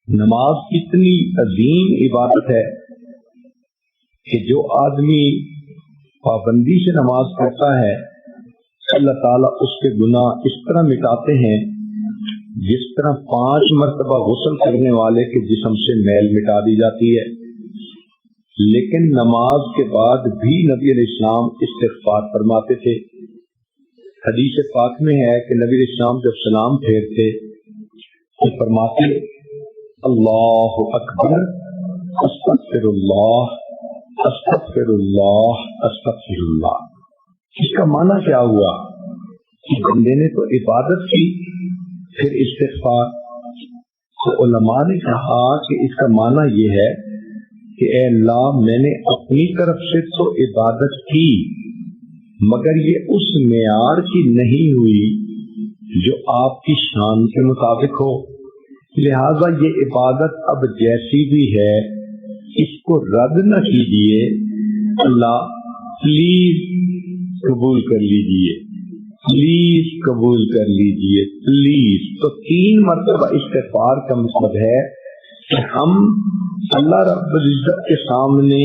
نماز اتنی عظیم عبادت ہے کہ جو آدمی پابندی سے نماز پڑھتا ہے اللہ تعالیٰ اس کے گناہ اس طرح مٹاتے ہیں جس طرح 5 مرتبہ غسل کرنے والے کے جسم سے میل مٹا دی جاتی ہے. لیکن نماز کے بعد بھی نبی علیہ السلام استغفار فرماتے تھے. حدیث پاک میں ہے کہ نبی علیہ السلام جب سلام پھیرتے تو فرماتے اللہ اکبر استغفر اللہ استغفر اللہ استغفر اللہ. اس کا معنی کیا ہوا کہ بندے نے تو عبادت کی پھر استغفار. تو علماء نے کہا کہ اس کا معنی یہ ہے کہ اے اللہ میں نے اپنی طرف سے تو عبادت کی مگر یہ اس معیار کی نہیں ہوئی جو آپ کی شان کے مطابق ہو، لہذا یہ عبادت اب جیسی بھی ہے اس کو رد نہ کیجیے، اللہ پلیز قبول کر لیجیے، پلیز قبول کر لیجیے، پلیز. تو 3 مرتبہ استغفار کا مطلب ہے کہ ہم اللہ رب العزت کے سامنے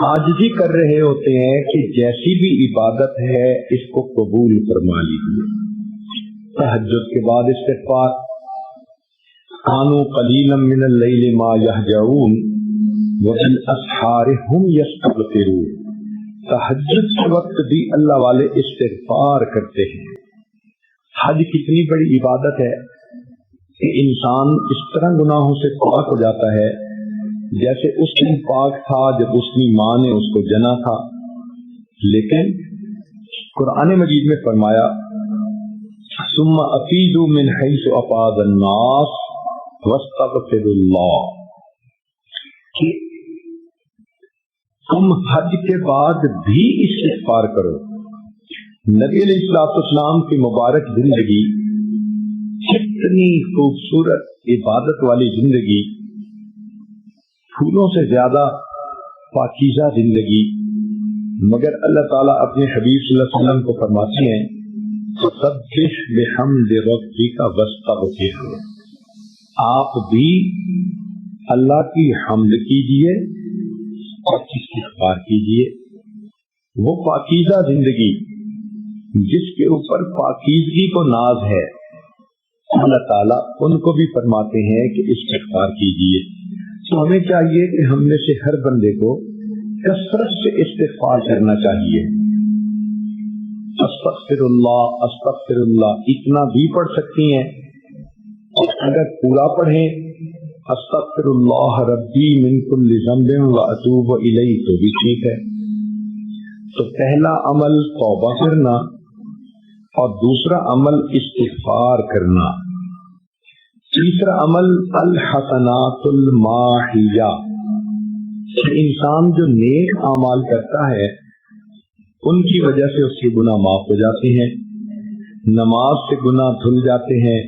عاجزی کر رہے ہوتے ہیں کہ جیسی بھی عبادت ہے اس کو قبول فرما لیجیے. تہجد کے بعد استغفار، کانوا قلیلا من اللیل ما یہجعون وبالاسحار هم یستغفرون. تہجد کے وقت بھی اللہ والے استغفار کرتے ہیں. حج کتنی بڑی عبادت ہے کہ انسان اس طرح گناہوں سے پاک ہو جاتا ہے جیسے اس دن پاک تھا جب اس کی ماں نے اس کو جنا تھا. لیکن قرآن مجید میں فرمایا ثم افیضوا من حیث افاض الناس واستغفروا اللہ، کہ تم حج کے بعد بھی استغفار کرو. نبی علیہ السلام کی مبارک زندگی کتنی خوبصورت عبادت والی زندگی، پھولوں سے زیادہ پاکیزہ زندگی، مگر اللہ تعالیٰ اپنے حبیب صلی اللہ علیہ وسلم کو فرماتے ہیں فسبح بحمد ربک واستغفرہ، آپ بھی اللہ کی حمد کیجئے اور استغفار کیجئے. وہ پاکیزہ زندگی جس کے اوپر پاکیزگی کو ناز ہے اللہ تعالیٰ ان کو بھی فرماتے ہیں کہ استغفار کیجئے. تو ہمیں چاہیے کہ ہم میں سے ہر بندے کو کثرت سے استغفار کرنا چاہیے. استغفر اللہ اتنا بھی پڑھ سکتی ہیں، اور اگر پورا پڑھیں استغفر اللہ ربی من کل ذنب واتوب الیہ تو بھی ٹھیک ہے. تو پہلا عمل توبہ کرنا اور دوسرا عمل استغفار کرنا. تیسرا عمل الحسنات الماحیہ، انسان جو نیک اعمال کرتا ہے ان کی وجہ سے اس کے گناہ معاف ہو جاتے ہیں، نماز سے گناہ دھل جاتے ہیں،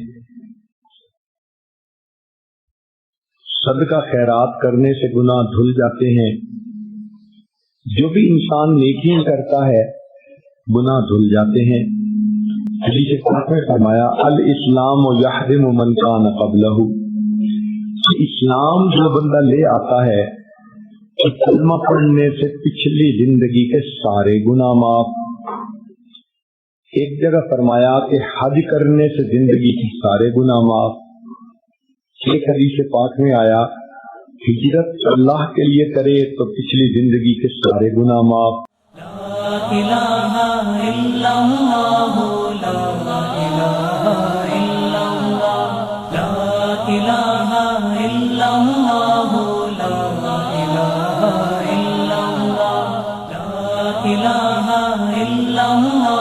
صدقہ خیرات کرنے سے گناہ دھل جاتے ہیں. جو بھی انسان نیکیاں کرتا ہے گناہ دھل جاتے ہیں. حدیث پاک میں فرمایا الاسلام یحرم من کان قبلہ، اسلام جو بندہ لے آتا ہے کہ کلمہ پڑھنے سے پچھلی زندگی کے سارے گناہ معاف. ایک جگہ فرمایا کہ حج کرنے سے زندگی کے سارے گناہ معاف. ایک حدیث پاک میں آیا ہجرت اللہ کے لیے کرے تو پچھلی زندگی کے سارے گناہ معاف. لا الہ الا اللہ، لا الہ الا اللہ، لا الہ الا اللہ، لا الہ الا اللہ، لا الہ الا اللہ.